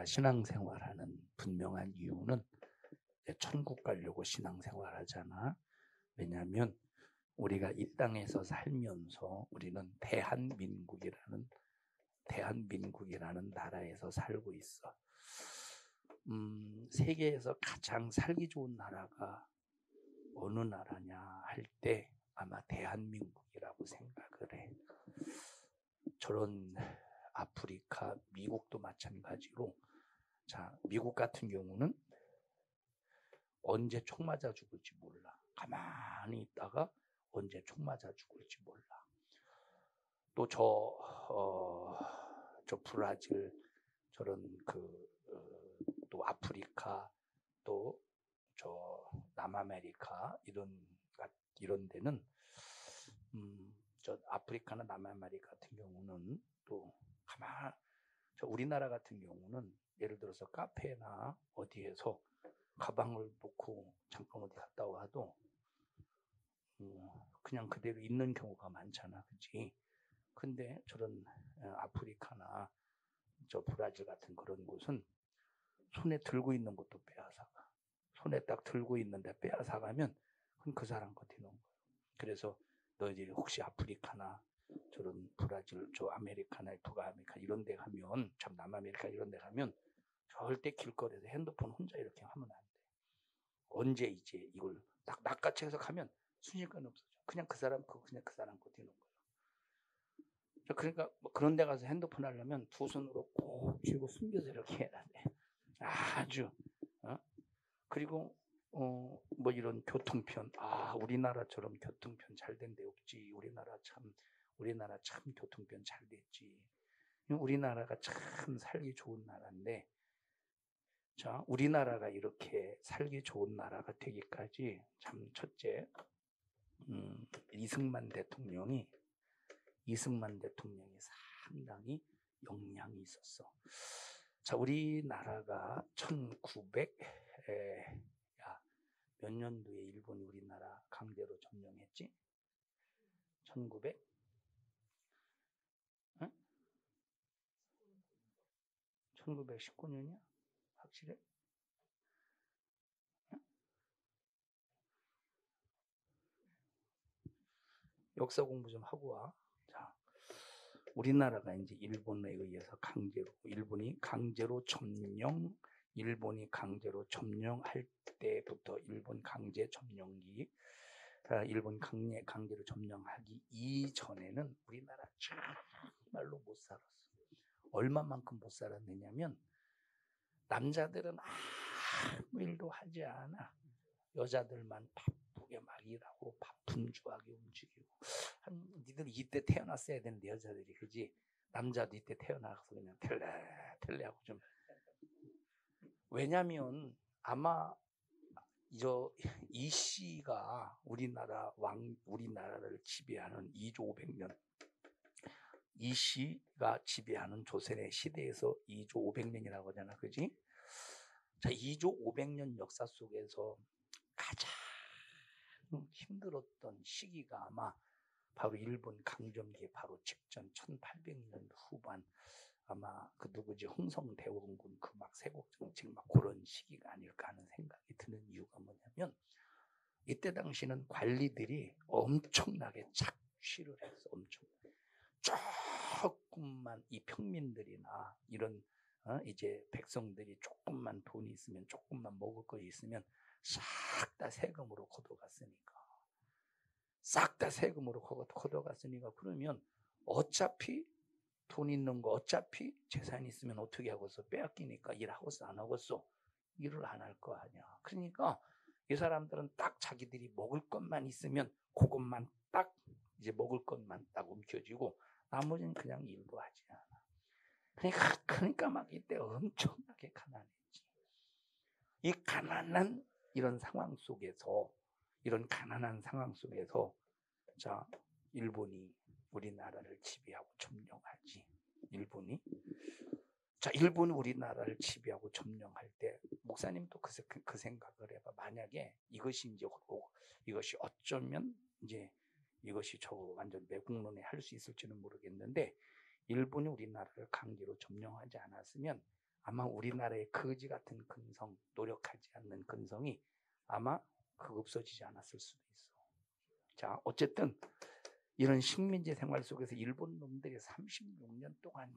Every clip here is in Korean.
우리가 신앙생활하는 분명한 이유는 천국 가려고 신앙생활 하잖아. 왜냐하면 우리가 이 땅에서 살면서 우리는 대한민국이라는 나라에서 살고 있어. 세계에서 가장 살기 좋은 나라가 어느 나라냐 할 때 아마 대한민국이라고 생각을 해. 저런 아프리카, 미국도 마찬가지로. 자, 미국 같은 경우는 언제 총 맞아 죽을지 몰라. 가만히 있다가 언제 총 맞아 죽을지 몰라. 또 저 브라질, 저런 또 아프리카, 또 저 남아메리카 이런 데는 저 아프리카나 남아메리카 같은 경우는 또 저 우리나라 같은 경우는 예를 들어서 카페나 어디에서 가방을 놓고 잠깐 어디 갔다 와도 그냥 그대로 있는 경우가 많잖아, 그치? 근데 저런 아프리카나 저 브라질 같은 그런 곳은 손에 들고 있는 것도 빼앗아가. 손에 딱 들고 있는데 빼앗아가면 그럼 그 사람 거 되는 거예요. 그래서 너희들이 혹시 아프리카나 저런 브라질, 저 아메리카나, 북아메리카 이런 데 가면, 참 남아메리카 이런 데 가면 절대 길거리에서 핸드폰 혼자 이렇게 하면 안 돼. 언제 이제 이걸 딱 낚아채서 가면 순식간에 없어져. 그냥 그 사람 거 되는 거예요. 그러니까 뭐 그런 데 가서 핸드폰 하려면 두 손으로 꼭 쥐고 숨겨서 이렇게 해야 돼. 아주. 그리고 뭐 이런 교통편, 우리나라처럼 교통편 잘 된 데 없지. 우리나라 참 교통편 잘 됐지. 우리나라가 참 살기 좋은 나라인데, 자, 우리나라가 이렇게 살기 좋은 나라가 되기까지 참 첫째, 이승만 대통령이 상당히 역량이 있었어. 자, 우리나라가 몇 년도에 일본이 우리나라 강제로 점령했지? 1919년이야? 확실해? 역사 공부 좀 하고 와. 자, 우리나라가 이제 일본에 의해서 일본이 강제로 점령할 때부터 일본 강제 점령기, 일본 강제로 점령하기 이전에는 우리나라 정말로 못 살았어. 얼마만큼 못 살았느냐면 남자들은 아무 일도 하지 않아. 여자들만 바쁘게 막 일하고 분주하게 움직이고. 니들 이때 태어났어야 되는데 여자들이, 그지? 남자도 이때 태어나서 그냥 텔레하고 좀. 왜냐면 아마 이 씨가 우리나라를 지배하는 2조 500년, 이 씨가 지배하는 조선의 시대에서 2조 500년이라고 하잖아, 그지? 자, 2조 500년 역사 속에서 가장 힘들었던 시기가 아마 바로 일본 강점기 바로 직전 1800년 후반, 아마 흥성대원군 막 세곡정책 막 그런 시기가 아닐까 하는 생각이 드는 이유가 뭐냐면, 이때 당시는 관리들이 엄청나게 착취를 했어. 조금만 이 평민들이나 이런 이제 백성들이 조금만 돈이 있으면, 조금만 먹을 거 있으면 싹 다 세금으로 걷어갔으니까 그러면 어차피 돈 있는 거, 어차피 재산이 있으면 어떻게 하겠어? 빼앗기니까 일하겠어? 안 하겠어? 일을 안 할 거 아니야. 그러니까 이 사람들은 딱 자기들이 먹을 것만 있으면 그것만 딱 이제 먹을 것만 딱 움켜쥐고 나머지는 그냥 일도 하지 않아. 그러니까 막 이때 엄청나게 가난했지. 이 가난한 이런 가난한 상황 속에서 자, 일본이 우리나라를 지배하고 점령하지. 일본이 우리나라를 지배하고 점령할 때 목사님도 그 생각을 해봐. 만약에 이것이 어쩌면 이제 이것이 완전 매국론에 할 수 있을지는 모르겠는데, 일본이 우리나라를 강제로 점령하지 않았으면 아마 우리나라의 거지 같은 근성, 노력하지 않는 근성이 아마 없어지지 않았을 수도 있어. 자, 어쨌든 이런 식민지 생활 속에서 일본 놈들이 36년 동안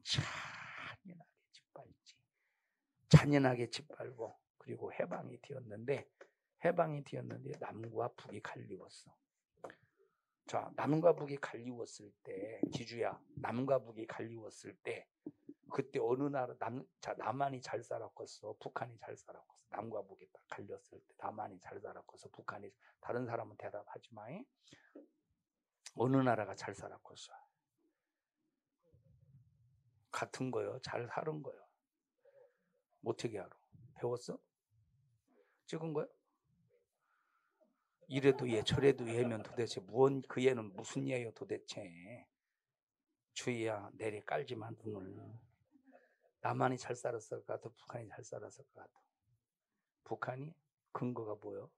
잔인하게 짓밟고 그리고 해방이 되었는데 남과 북이 갈리웠어. 자, 남과 북이 갈리웠을 때, 기주야, 남과 북이 갈리웠을 때, 그때 어느 나라, 남한이 잘 살았겠어, 북한이 잘 살았겠어. 남과 북이 딱 갈렸을 때, 남한이 잘 살았겠어, 북한이, 다른 사람은 대답하지 마. 어느 나라가 잘 살았겠어? 같은 거요, 잘 사는 거요. 어떻게 알아? 배웠어? 찍은 거요? 이래도 예, 저래도 예면 도대체 그 예는 무슨 예요 도대체? 주희야, 내리 깔지만 눈을. 남한이 잘 살았을 것 같아? 북한이 잘 살았을 것 같아? 북한이? 근거가 뭐요?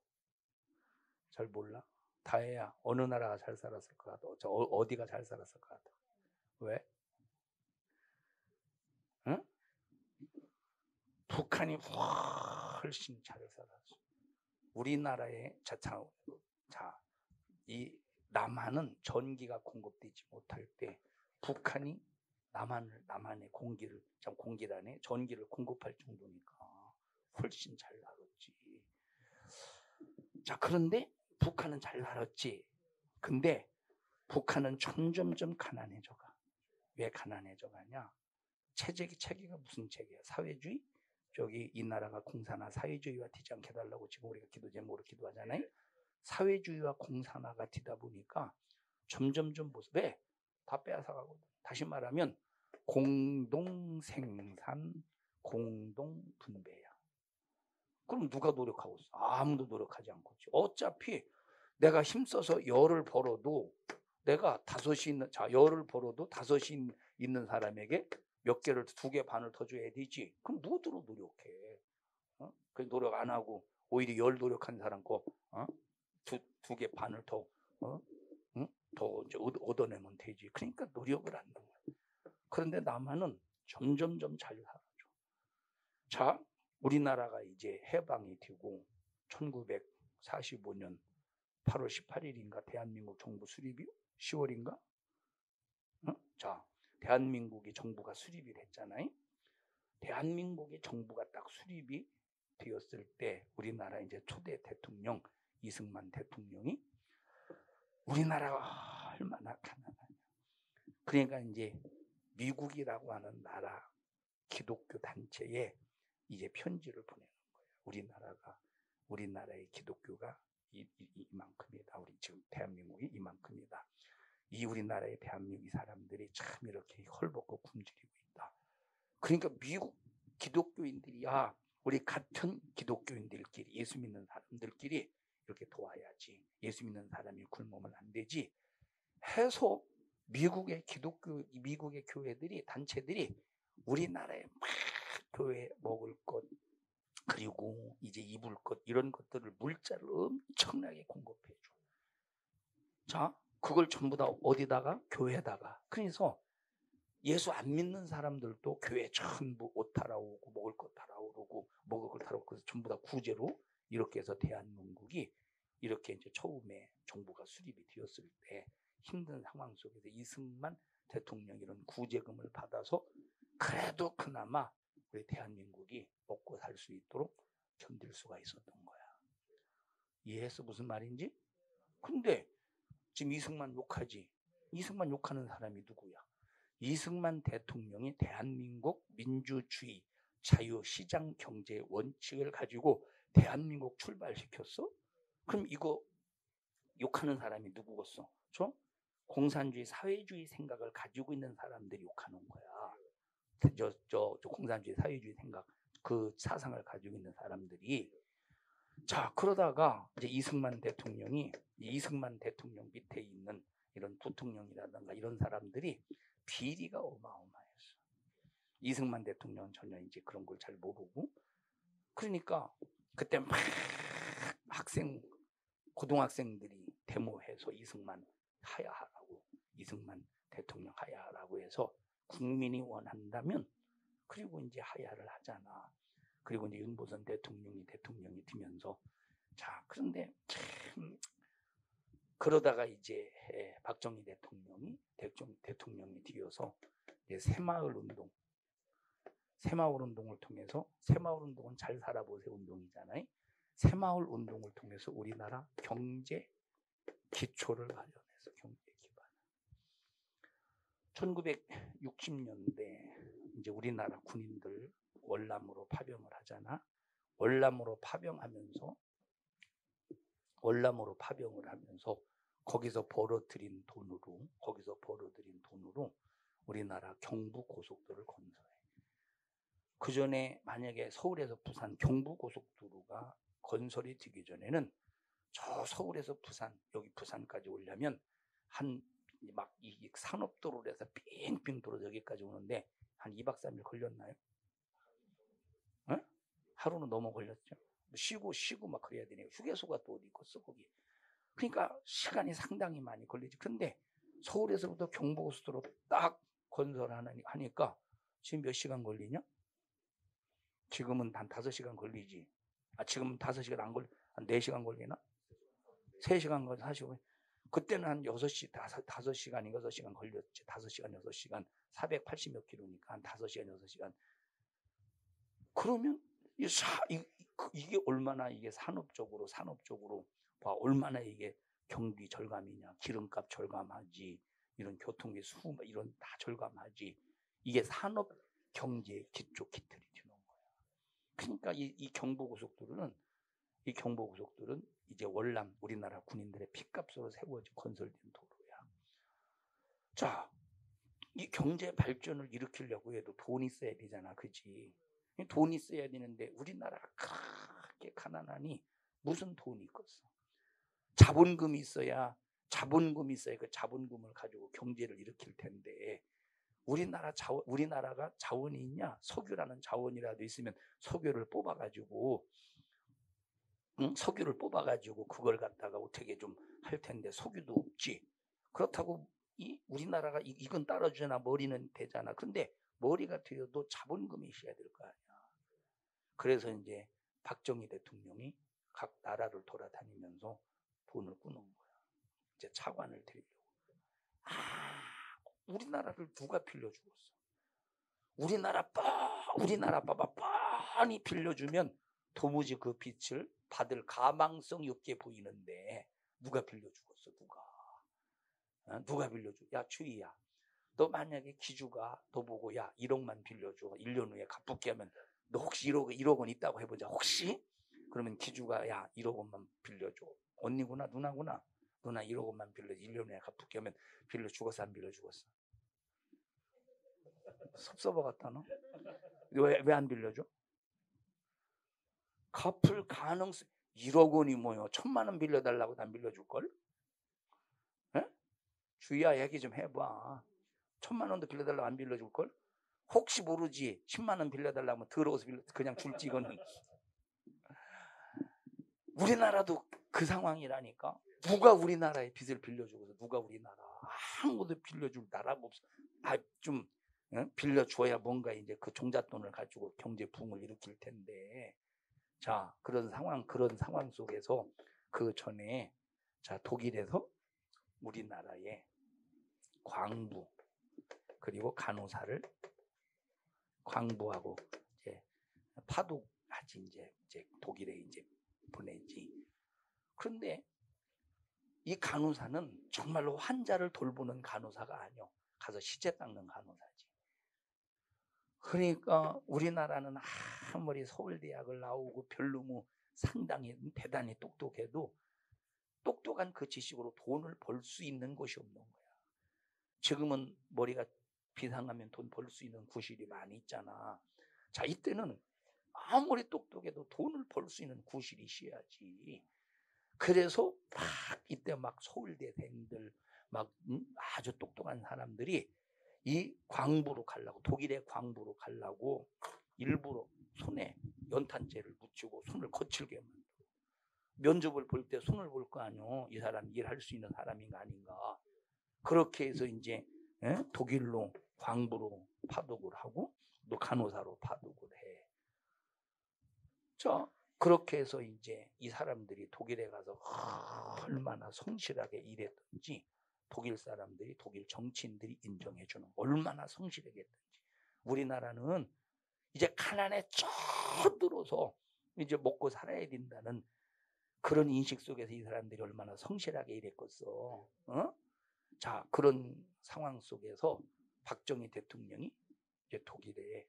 잘 몰라? 다혜야, 어느 나라가 잘 살았을 것 같아? 어디가 잘 살았을 것 같아? 왜? 응? 북한이 훨씬 잘 살았어. 우리나라의 이 남한은 전기가 공급되지 못할 때 북한이 남한의 공기란에 전기를 공급할 정도니까 훨씬 잘 살았지. 자, 그런데 북한은 잘 살았지. 근데 북한은 점점점 가난해져가. 왜 가난해져가냐? 체계가 무슨 체계야? 사회주의? 이 나라가 공산화 사회주의와 되지 않게 해달라고 지금 우리가 기도 제목으로 기도하잖아요. 사회주의와 공산화가 되다 보니까 점점점 왜? 다 빼앗아가거든. 다시 말하면 공동생산, 공동분배야. 그럼 누가 노력하고 있어? 아무도 노력하지 않고 있지. 어차피 내가 힘써서 열을 벌어도 내가 열을 벌어도 5이 있는 사람에게 몇 개를 2개 반을 더 줘야 되지. 그럼 뭐들어 노력해? 그 노력 안 하고 오히려 노력한 사람 거 두 개 반을 더 이제 얻어내면 되지. 그러니까 노력을 안 하는 거야. 그런데 남한은 점점점 잘 살아줘. 자, 우리나라가 이제 해방이 되고 1945년 8월 18일인가 대한민국 정부 수립이 10월인가? 자, 대한민국의 정부가 수립이 됐잖아요. 대한민국의 정부가 딱 수립이 되었을 때 우리나라 이제 초대 대통령 이승만 대통령이 우리나라가 얼마나 가난하냐. 그러니까 이제 미국이라고 하는 나라 기독교 단체에 이제 편지를 보내는 거예요. 우리나라의 기독교가 이만큼이다. 우리 지금 대한민국이 이만큼이다. 이 우리나라의 대한민국 사람들이 참 이렇게 헐벗고 굶주리고 있다. 그러니까 미국 기독교인들이 우리 같은 기독교인들끼리 예수 믿는 사람들끼리 이렇게 도와야지. 예수 믿는 사람이 굶으면 안 되지. 해서 미국의 교회들이 단체들이 우리나라에 막 교회 먹을 것 그리고 이제 입을 것 이런 것들을 물자를 엄청나게 공급해 줘. 자, 그걸 전부 다 어디다가? 교회에다가. 그래서 예수 안 믿는 사람들도 교회 전부 옷 타라오고 먹을 것 타라오고 먹을 것 타라오고 그래서 전부 다 구제로 이렇게 해서 대한민국이 이렇게 이제 처음에 정부가 수립이 되었을 때 힘든 상황 속에서 이승만 대통령 이런 구제금을 받아서 그래도 그나마 우리 대한민국이 먹고 살 수 있도록 견딜 수가 있었던 거야. 이해했어? 무슨 말인지? 근데 지금 이승만 욕하지? 이승만 욕하는 사람이 누구야? 이승만 대통령이 대한민국 민주주의 자유시장 경제 원칙을 가지고 대한민국 출발시켰어? 그럼 이거 욕하는 사람이 누구겠어? 공산주의 사회주의 생각을 가지고 있는 사람들이 욕하는 거야. 공산주의 사회주의 생각 그 사상을 가지고 있는 사람들이. 자, 그러다가 이제 이승만 대통령 밑에 있는 이런 부통령이라든가 이런 사람들이 비리가 어마어마했어. 이승만 대통령은 전혀 이제 그런 걸 잘 모르고. 그러니까 그때 막 고등학생들이 데모해서 이승만 대통령 하야하라고 해서 국민이 원한다면 그리고 이제 하야를 하잖아. 그리고 이제 윤보선 대통령이 되면서 자, 그런데 참 그러다가 이제 박정희 대통령이 뒤어서 이제 새마을 운동을 통해서, 새마을 운동은 잘 살아보세요 운동이잖아요. 새마을 운동을 통해서 우리나라 경제 기초를 마련해서 경제 기반. 1960년대 이제 우리나라 군인들 월남으로 파병을 하잖아. 월남으로 파병을 하면서 거기서 벌어들인 돈으로 우리나라 경부 고속도로를 건설해. 그 전에 만약에 서울에서 부산 경부 고속도로가 건설이 되기 전에는 저 서울에서 여기 부산까지 오려면 이 산업도로로 해서 빙빙 돌아 여기까지 오는데 한 2박 3일 걸렸나요? 네? 하루는 넘어 걸렸죠. 쉬고 막 그래야 되네요. 휴게소가 또 어디 있겠어 거기. 그러니까 시간이 상당히 많이 걸리지. 근데 서울에서부터 경부고속도로 딱 건설하니까 지금 몇 시간 걸리냐? 지금은 한 5시간 걸리지. 지금은 5시간 안 걸리, 한 4시간 걸리나? 3시간 걸리, 45분. 그때는 한 5시간, 6시간 걸렸지. 5시간, 6시간. 480몇 킬로니까 한 5시간, 6시간. 그러면 이게 얼마나 이게 산업적으로 봐, 얼마나 이게 경비 절감이냐, 기름값 절감하지, 이런 교통비 수고 이런 다 절감하지. 이게 산업 경제 기초 기틀이 되는 거야. 그러니까 이 경부고속도로는 이제 월남 우리나라 군인들의 피값으로 세워져 건설된 도로야. 자, 이 경제 발전을 일으키려고 해도 돈이 있어야 되잖아, 그지? 돈이 있어야 되는데 우리나라가 그렇게 가난하니 무슨 돈이 있겠어? 자본금이 있어야 그 자본금을 가지고 경제를 일으킬 텐데 우리나라가 자원이 있냐? 석유라는 자원이라도 있으면 석유를 뽑아가지고 그걸 갖다가 어떻게 좀 할 텐데 석유도 없지. 그렇다고 우리나라가 이건 따라주잖아. 머리는 되잖아. 근데 머리가 되어도 자본금이 있어야 될 거 아니야. 그래서 이제 박정희 대통령이 각 나라를 돌아다니면서 돈을 꾸는 거야. 이제 차관을 드리려고. 우리나라를 누가 빌려주겠어? 우리나라 봐봐 뻔히 빌려주면 도무지 그 빛을 받을 가망성이 없게 보이는데 누가 빌려주겠어? 누가 빌려줘? 야 추이야, 너 만약에 기주가 너 보고 야 1억만 빌려줘, 1년 후에 갚을게 하면 너 혹시 1억 원 있다고 해보자. 혹시? 그러면 기주가 야 1억 원만 빌려줘. 언니구나 누나구나. 누나 1억 원만 빌려 1년 후에 갚을게 하면 빌려주겠어 안 빌려주겠어? 섭섭어 갖다 너? 왜 안 빌려줘? 갚을 가능성 1억 원이 뭐요? 1,000만 원 빌려달라고 안 빌려줄걸? 에? 주희야 얘기 좀 해봐. 1,000만 원도 빌려달라고 안 빌려줄걸? 혹시 모르지 10만 원 빌려달라고 하면 더러워서 그냥 줄지 이거는. 우리나라도 그 상황이라니까. 누가 우리나라에 빚을 빌려주고서 누가 우리나라 아무도 빌려줄 나라가 없어. 좀 빌려줘야 뭔가 이제 그 종잣돈을 가지고 경제 부흥을 일으킬 텐데. 자, 그런 상황 속에서 그 전에 자, 독일에서 우리나라의 광부 그리고 간호사를 광부하고 이제 파독하지 이제 독일에 이제 보내지. 그런데 이 간호사는 정말로 환자를 돌보는 간호사가 아니요. 가서 시체 닦는 간호사지. 그러니까 우리나라는 아무리 서울대학을 나오고 별로 상당히 대단히 똑똑해도 똑똑한 그 지식으로 돈을 벌 수 있는 곳이 없는 거야. 지금은 머리가 비상하면 돈 벌 수 있는 구실이 많이 있잖아. 자, 이때는 아무리 똑똑해도 돈을 벌 수 있는 구실이 있어야지. 그래서 이때 서울대생들 아주 똑똑한 사람들이 이 광부로 가려고, 독일의 광부로 가려고 일부러 손에 연탄재를 묻히고 손을 거칠게 만들고 면접을 볼 때 손을 볼 거 아니요. 이 사람 일할 수 있는 사람인가 아닌가. 그렇게 해서 이제 독일로 광부로 파독을 하고 또 간호사로 파독을 해. 자, 그렇게 해서 이제 이 사람들이 독일에 가서 얼마나 성실하게 일했던지 독일 사람들이, 독일 정치인들이 인정해주는, 얼마나 성실하게 했던지. 우리나라는 이제 가난에 쪄들어서 이제 먹고 살아야 된다는 그런 인식 속에서 이 사람들이 얼마나 성실하게 일했겠어. 어? 자, 그런 상황 속에서 박정희 대통령이 이제 독일에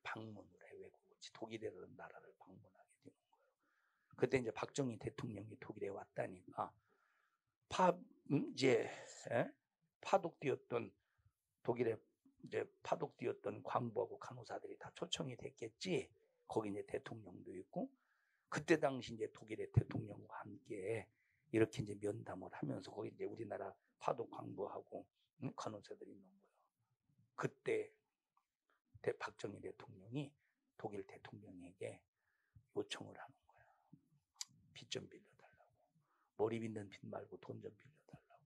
방문을 해. 외국이지, 독일이라는 나라를 방문하게 되는 거예요. 그때 이제 박정희 대통령이 독일에 왔다니까 이제 파독되었던 독일에 이제 파독되었던 광부하고 간호사들이 다 초청이 됐겠지. 거기 이제 대통령도 있고, 그때 당시 이제 독일의 대통령과 함께 이렇게 이제 면담을 하면서 거기 이제 우리나라 파독 광부하고 간호사들이 있는 거예요. 그때 박정희 대통령이 독일 대통령에게 요청을 하는 거야. 빚 좀 빌려달라고. 머리 빗는 빚 말고 돈 좀 빌려달라고.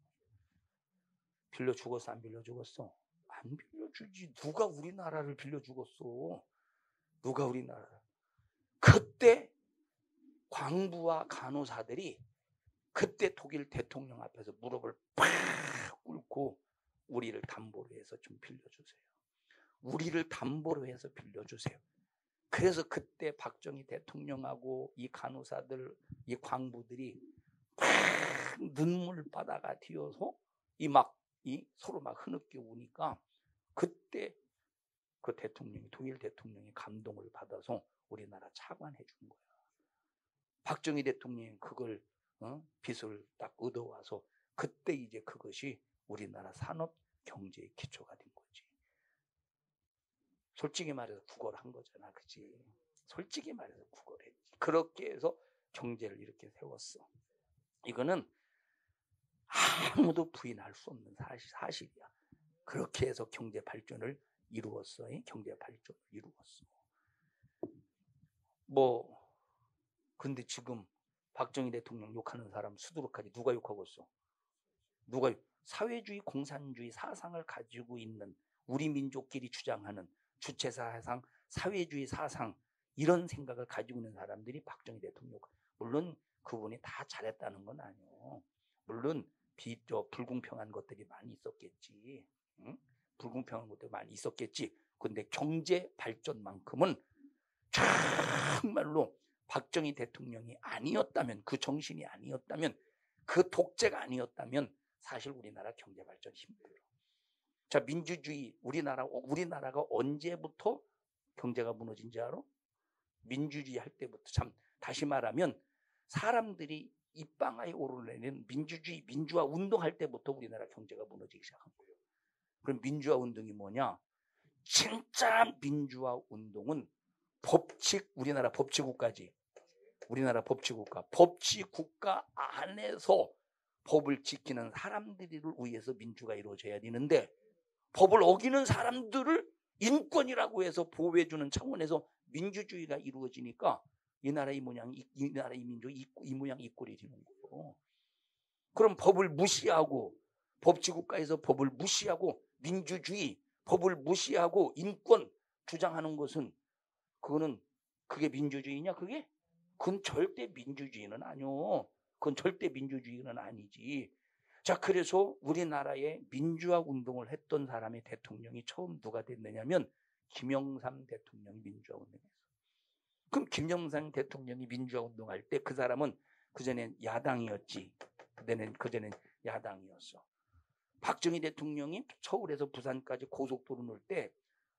빌려 죽었어? 안 빌려 죽었어? 안 빌려주지. 누가 우리나라를 빌려 죽었어? 누가 우리나라를. 그때 광부와 간호사들이 그때 독일 대통령 앞에서 무릎을 팍 꿇고 우리를 담보로 해서 좀 빌려주세요. 우리를 담보로 해서 빌려주세요. 그래서 그때 박정희 대통령하고 이 간호사들, 이 광부들이 눈물바다가 튀어서 서로 막 흐느껴 우니까 그때 그 대통령이, 독일 대통령이 감동을 받아서 우리나라 차관해 준 거야. 박정희 대통령이 그걸 빚을 딱 얻어와서 그때 이제 그것이 우리나라 산업 경제의 기초가 된 거지. 솔직히 말해서 구걸한 거잖아, 그치? 솔직히 말해서 구걸했지. 그렇게 해서 경제를 이렇게 세웠어. 이거는 아무도 부인할 수 없는 사실이야. 그렇게 해서 경제 발전을 이루었어. 경제 발전을 이루었어. 근데 지금 박정희 대통령 욕하는 사람 수두룩하지. 누가 욕하고 있어? 사회주의 공산주의 사상을 가지고 있는, 우리 민족끼리 주장하는 주체사상, 사회주의 사상, 이런 생각을 가지고 있는 사람들이 박정희 대통령. 물론 그분이 다 잘했다는 건 아니에요. 물론 불공평한 것들이 많이 있었겠지. 응? 불공평한 것들이 많이 있었겠지. 근데 경제 발전만큼은 정말로 박정희 대통령이 아니었다면, 그 정신이 아니었다면, 그 독재가 아니었다면 사실 우리나라 경제 발전 힘들어. 자, 민주주의, 우리나라가 언제부터 경제가 무너진지 알아? 민주주의 할 때부터. 참, 다시 말하면 사람들이 입방아에 오르내는 민주화 운동할 때부터 우리나라 경제가 무너지기 시작한 거예요. 그럼 민주화 운동이 뭐냐? 진짜 민주화 운동은 우리나라 법치국가지. 우리나라 법치국가. 법치국가 안에서 법을 지키는 사람들을 위해서 민주가 이루어져야 되는데, 법을 어기는 사람들을 인권이라고 해서 보호해주는 차원에서 민주주의가 이루어지니까 이 나라 이 모양, 이 나라 이 민족 이 모양 이 꼴이 되는 거예요. 그럼 법을 무시하고, 법치국가에서 법을 무시하고 민주주의, 법을 무시하고 인권 주장하는 것은 그게 민주주의냐? 그건 절대 민주주의는 아니요. 그건 절대 민주주의는 아니지. 자, 그래서 우리나라에 민주화 운동을 했던 사람의 대통령이 처음 누가 됐느냐면 김영삼 대통령이 민주화 운동했어. 그럼 김영삼 대통령이 민주화 운동할 때 그 사람은 그전엔 야당이었지. 그전엔 야당이었어. 박정희 대통령이 서울에서 부산까지 고속도로 놓을 때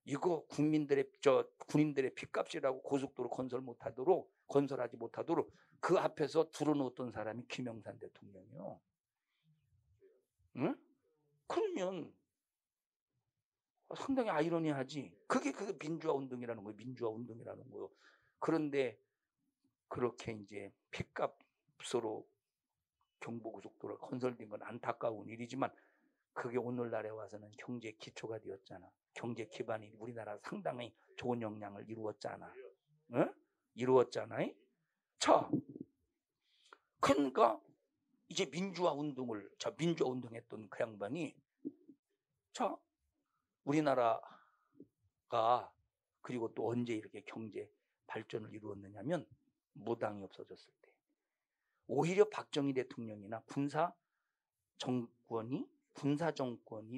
이거 군인들의 핏값이라고 고속도로 건설하지 못하도록 그 앞에서 들어놓았던 사람이 김영삼 대통령이요. 응? 그러면 상당히 아이러니하지. 그게 민주화 운동이라는 거예요. 민주화 운동이라는 거예요. 그런데 그렇게 이제 핏값으로 경부고속도로가 건설된 건 안타까운 일이지만 그게 오늘날에 와서는 경제 기초가 되었잖아. 경제 기반이 우리나라 상당히 좋은 영향을 이루었잖아. 응? 이루었잖아. 자, 그러니까 이제 민주화 운동했던 그 양반이, 자, 우리나라가 그리고 또 언제 이렇게 경제 발전을 이루었느냐면 무당이 없어졌을 때. 오히려 박정희 대통령이나 군사 정권이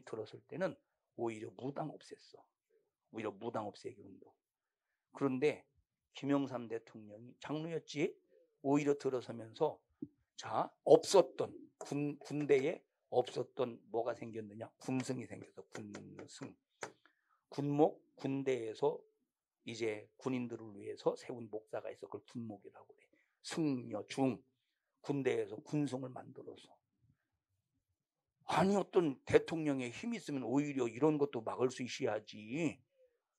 들었을 때는 오히려 무당 없앴어. 오히려 무당 없애기 운동. 그런데 김영삼 대통령이 장로였지. 오히려 들어서면서 없었던 군대에 없었던 뭐가 생겼느냐? 군승이 생겨서 군승. 군목, 군대에서 이제 군인들을 위해서 세운 목사가 있어. 그걸 군목이라고 그래. 승려, 중. 군대에서 군승을 만들어서. 아니 어떤 대통령의 힘이 있으면 오히려 이런 것도 막을 수 있어야지.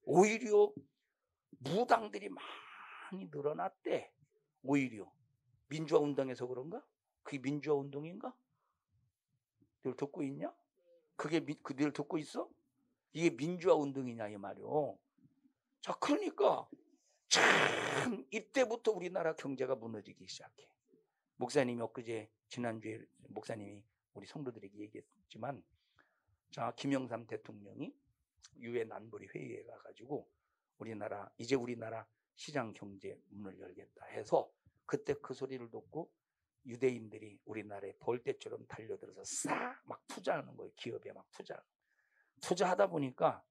오히려 무당들이 많이 늘어났대. 오히려 민주화 운동에서 그런가? 그게 민주화 운동인가? 늘 듣고 있냐? 그게 늘 듣고 있어? 이게 민주화 운동이냐 이 말이요. 자, 그러니까 참 이때부터 우리나라 경제가 무너지기 시작해. 목사님이 엊그제 지난주에 목사님이 우리 성도들에게 얘기했지만, 자, 김영삼 대통령이 유엔 안보리 회의에 가가지고 우리나라 시장 경제 문을 열겠다 해서 그때 그 소리를 듣고 유대인들이 우리나라에 벌떼처럼 달려들어서 싹 막 투자하는 거예요. 기업에 막 투자하다 보니까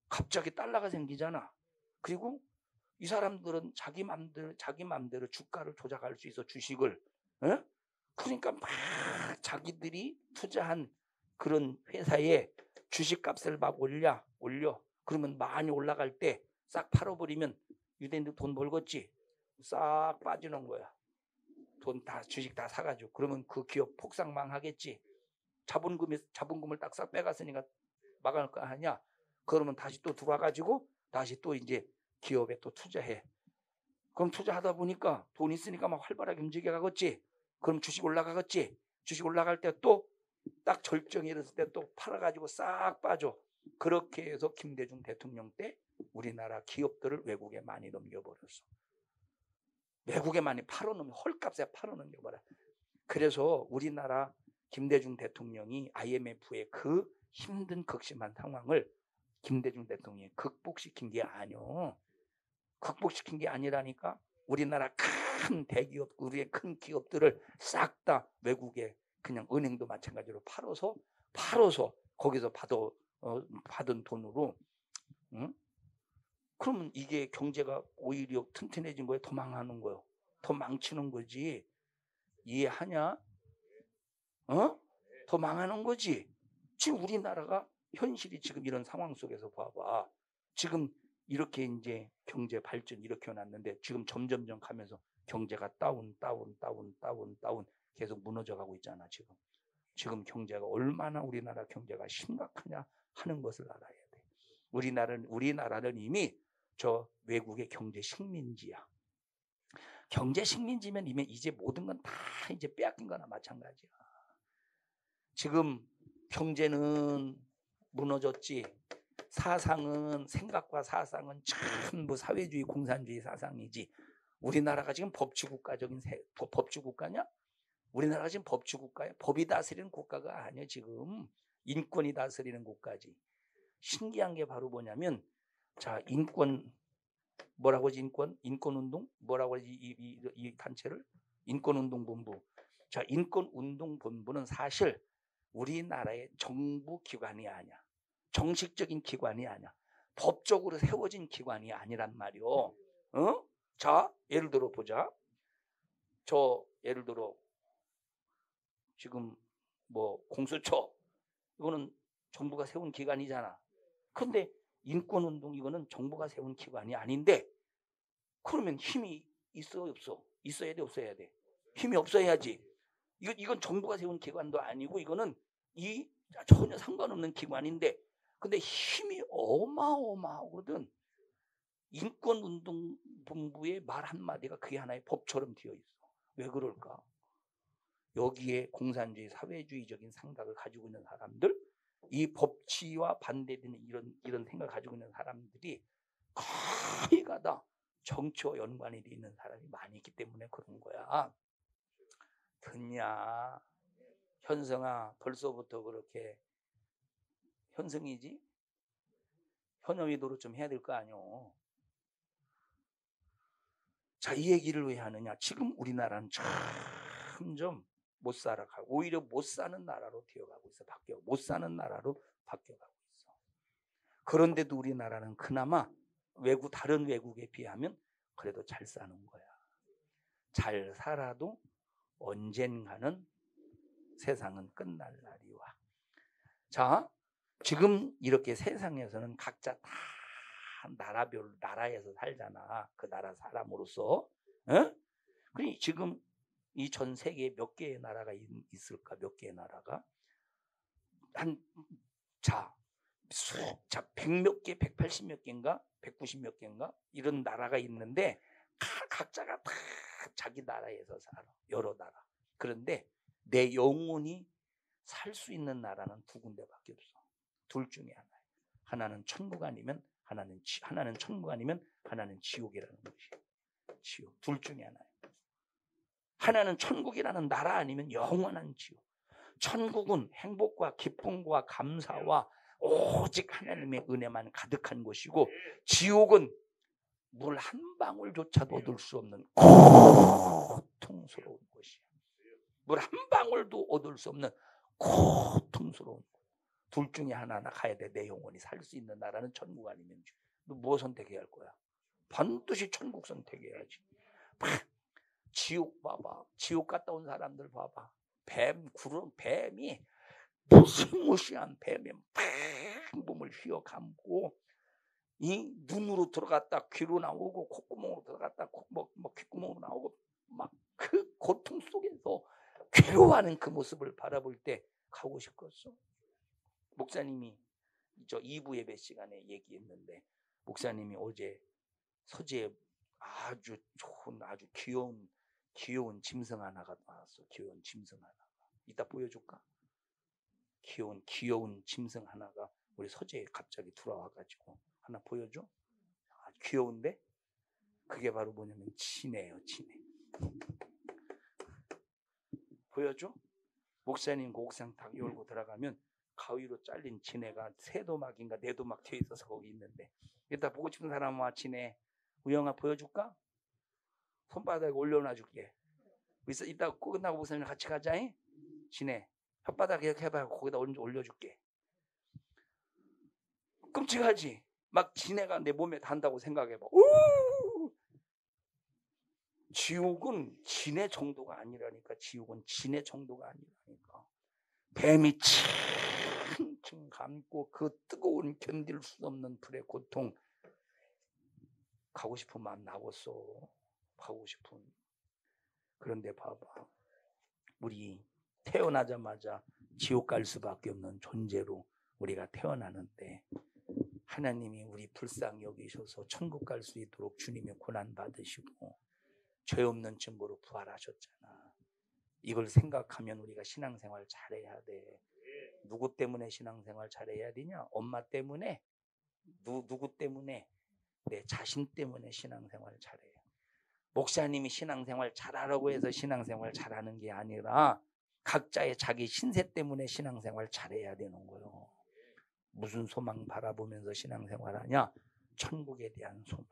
갑자기 달러가 생기잖아. 그리고 이 사람들은 자기 맘대로 주가를 조작할 수 있어. 주식을. 에? 그러니까 막 자기들이 투자한 그런 회사에 주식값을 막 올려. 그러면 많이 올라갈 때 싹 팔아버리면 유대인들 돈 벌겠지. 싹 빠지는 거야. 돈 다 주식 다 사가지고. 그러면 그 기업 폭삭망하겠지. 자본금을 딱 싹 빼갔으니까 막을 거 아니야. 그러면 다시 또 들어와가지고 다시 또 이제 기업에 또 투자해. 그럼 투자하다 보니까 돈 있으니까 막 활발하게 움직여가겠지. 그럼 주식 올라가겠지. 주식 올라갈 때 또 딱 절정이 이랬을 때 또 팔아가지고 싹 빠져. 그렇게 해서 김대중 대통령 때 우리나라 기업들을 외국에 많이 넘겨버렸어. 외국에 많이 헐값에 팔아넘겨버려. 그래서 우리나라 김대중 대통령이 IMF의 그 힘든 극심한 상황을 김대중 대통령이 극복시킨 게 아니오. 극복시킨 게 아니라니까. 우리나라 큰 대기업, 우리의 큰 기업들을 싹 다 외국에 그냥 은행도 마찬가지로 팔아서 거기서 받은 돈으로, 응? 그러면 이게 경제가 오히려 튼튼해진 거예요? 더 망하는 거예요? 더 망치는 거지. 이해하냐? 더 망하는 거지. 지금 우리나라가 현실이 지금 이런 상황 속에서 봐봐. 지금 이렇게 이제 경제 발전 이렇게 해놨는데 지금 점점점 가면서 경제가 다운 계속 무너져 가고 있잖아. 지금 경제가 얼마나 우리나라 경제가 심각하냐 하는 것을 알아야 돼. 우리나라는 이미 저 외국의 경제 식민지야. 경제 식민지면 이제 모든 건 다 이제 빼앗긴 거나 마찬가지야. 지금 경제는 무너졌지. 생각과 사상은 전부 사회주의, 공산주의 사상이지. 우리나라가 지금 법치국가냐? 우리나라가 지금 법치국가야. 법이 다스리는 국가가 아니야. 지금 인권이 다스리는 국가지. 신기한 게 바로 뭐냐면, 자, 뭐라고 하지? 인권운동? 뭐라고 하지? 이 단체를? 인권운동본부. 자, 인권운동본부는 사실 우리나라의 정부 기관이 아니야. 정식적인 기관이 아니야. 법적으로 세워진 기관이 아니란 말이오. 자, 예를 들어 보자. 예를 들어 지금 뭐 공수처 이거는 정부가 세운 기관이잖아. 근데 인권운동 이거는 정부가 세운 기관이 아닌데, 그러면 힘이 있어 없어? 있어야 돼 없어야 돼? 힘이 없어야지. 이건 정부가 세운 기관도 아니고 이거는 전혀 상관없는 기관인데, 근데 힘이 어마어마하거든. 인권운동본부의 말 한마디가 그게 하나의 법처럼 되어 있어. 왜 그럴까? 여기에 공산주의, 사회주의적인 생각을 가지고 있는 사람들, 이 법치와 반대되는 이런 생각을 가지고 있는 사람들이 거의가 다 정치와 연관이 되어 있는 사람이 많이 있기 때문에 그런 거야. 듣냐? 현성아, 벌써부터 그렇게 현성이지? 현어의도로 좀 해야 될 거 아니오. 자, 이 얘기를 왜 하느냐? 지금 우리나라는 점점 못 살아가고 오히려 못 사는 나라로 되어가고 있어. 못 사는 나라로 바뀌어가고 있어. 그런데도 우리나라는 그나마 다른 외국에 비하면 그래도 잘 사는 거야. 잘 살아도 언젠가는 세상은 끝날 날이 와. 자, 지금 이렇게 세상에서는 각자 다 나라에서 살잖아. 그 나라 사람으로서. 그러니 지금 이 전 세계에 몇 개의 나라가 있을까? 몇 개의 나라가? 자, 100몇 개, 180몇 개인가? 190 몇 개인가? 이런 나라가 있는데 각자가 다 자기 나라에서 살아. 여러 나라. 그런데 내 영혼이 살 수 있는 나라는 두 군데밖에 없어. 둘 중에 하나야. 하나는 천국 아니면 하나는 천국 아니면 하나는 지옥이라는 것이에요. 지옥. 둘 중에 하나야. 하나는 천국이라는 나라 아니면 영원한 지옥. 천국은 행복과 기쁨과 감사와 오직 하나님의 은혜만 가득한 곳이고, 지옥은 물 한 방울조차도 얻을 수 없는 고통스러운 곳이야. 물 한 방울도 얻을 수 없는 고통스러운 곳. 둘 중에 하나나 가야 돼. 내 영혼이 살 수 있는 나라는 천국 아니면 지옥. 너 뭐 선택해야 할 거야? 반드시 천국 선택해야지. 지옥 봐봐. 지옥 갔다 온 사람들 봐봐. 뱀이 무시무시한 뱀에 몸을 휘어감고, 이 눈으로 들어갔다 귀로 나오고 콧구멍으로 들어갔다 귓구멍으로 나오고 막 그 고통 속에서 괴로워하는 그 모습을 바라볼 때 가고 싶었어. 목사님이 저 2부 예배 시간에 얘기했는데, 목사님이 어제 서재에 아주 좋은 아주 귀여운 짐승 하나가 나왔어. 귀여운 짐승 하나가. 이따 보여줄까? 귀여운 짐승 하나가 우리 서재에 갑자기 들어와가지고 하나 보여줘? 아, 귀여운데? 그게 바로 뭐냐면 진해예요. 진해. 보여줘? 목사님 그 옥상 딱 열고 들어가면 가위로 잘린 진해가 3도막인가 4도막 되어 있어서 거기 있는데, 이따 보고 싶은 사람 와. 진해 우영아 보여줄까? 손바닥에 올려놔줄게. 이따 끝나고 목사님 같이 가자잉? 진해 혓바닥에 이렇게 해봐. 거기다 올려줄게. 끔찍하지? 막 진해가 내 몸에 닿는다고 생각해봐. 지옥은 진해 정도가 아니라니까. 지옥은 진해 정도가 아니라니까. 뱀이 층층 감고 그 뜨거운 견딜 수 없는 불의 고통. 가고 싶은 마음 나왔어. 가고 싶은. 그런데 봐봐. 우리 태어나자마자 지옥 갈 수밖에 없는 존재로 우리가 태어나는데, 하나님이 우리 불쌍히 여기셔서 천국 갈 수 있도록 주님의 고난 받으시고 죄 없는 증거로 부활하셨잖아. 이걸 생각하면 우리가 신앙생활 잘해야 돼. 누구 때문에 신앙생활 잘해야 되냐? 엄마 때문에? 누구 때문에? 내 자신 때문에 신앙생활 잘해요. 목사님이 신앙생활 잘하라고 해서 신앙생활 잘하는 게 아니라 각자의 자기 신세 때문에 신앙생활 잘해야 되는 거예요. 무슨 소망 바라보면서 신앙생활하냐? 천국에 대한 소망.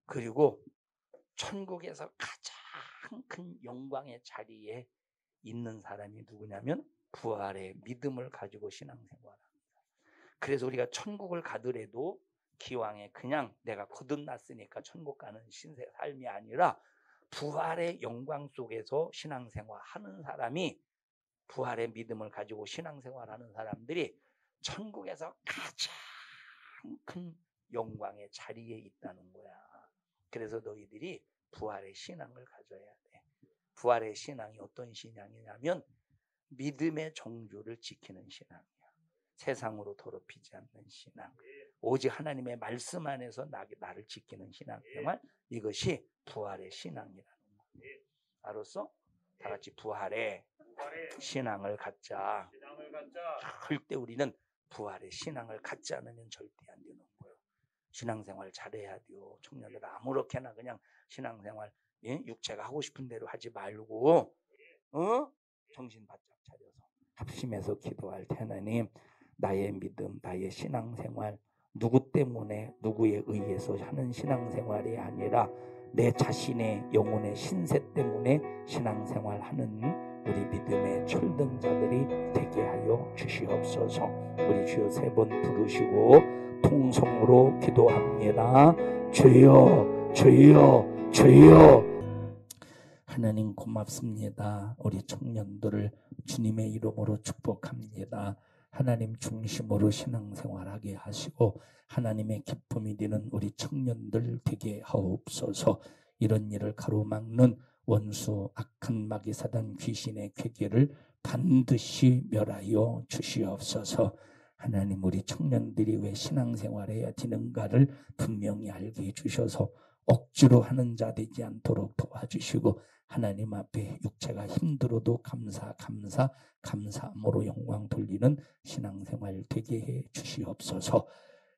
그리고 천국에서 가장 큰 영광의 자리에 있는 사람이 누구냐면 부활의 믿음을 가지고 신앙생활합니다. 그래서 우리가 천국을 가더라도 기왕에 그냥 내가 거듭났으니까 천국 가는 신세 삶이 아니라 부활의 영광 속에서 신앙생활하는 사람이, 부활의 믿음을 가지고 신앙생활하는 사람들이 천국에서 가장 큰 영광의 자리에 있다는 거야. 그래서 너희들이 부활의 신앙을 가져야 돼. 부활의 신앙이 어떤 신앙이냐면 믿음의 정주를 지키는 신앙이야. 세상으로 더럽히지 않는 신앙. 오직 하나님의 말씀 안에서 나를 지키는 신앙생활. 이것이 부활의 신앙이라는 거야. 알았어? 다 같이 부활의 신앙을 갖자. 절대 우리는 부활의 신앙을 갖지 않으면 절대 안 되는 거예요. 신앙생활 잘해야 돼요. 청년들 아무렇게나 그냥 신앙생활 육체가 하고 싶은 대로 하지 말고 정신 바짝 차려서 합심해서 기도할 테니 나의 믿음, 나의 신앙생활, 누구 때문에 누구에 의해서 하는 신앙생활이 아니라 내 자신의 영혼의 신세 때문에 신앙생활하는 우리 믿음의 철든 자들이 되게 하여 주시옵소서. 우리 주여 3번 부르시고 통성으로 기도합니다. 주여 주여 주여. 하나님 고맙습니다. 우리 청년들을 주님의 이름으로 축복합니다. 하나님 중심으로 신앙생활하게 하시고 하나님의 기쁨이 되는 우리 청년들 되게 하옵소서. 이런 일을 가로막는 원수 악한 마귀사단 귀신의 괴계를 반드시 멸하여 주시옵소서. 하나님 우리 청년들이 왜 신앙생활해야 되는가를 분명히 알게 해주셔서 억지로 하는 자 되지 않도록 도와주시고 하나님 앞에 육체가 힘들어도 감사함으로 영광 돌리는 신앙생활 되게 해 주시옵소서.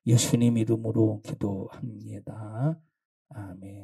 예수님 이름으로 기도합니다. 아멘.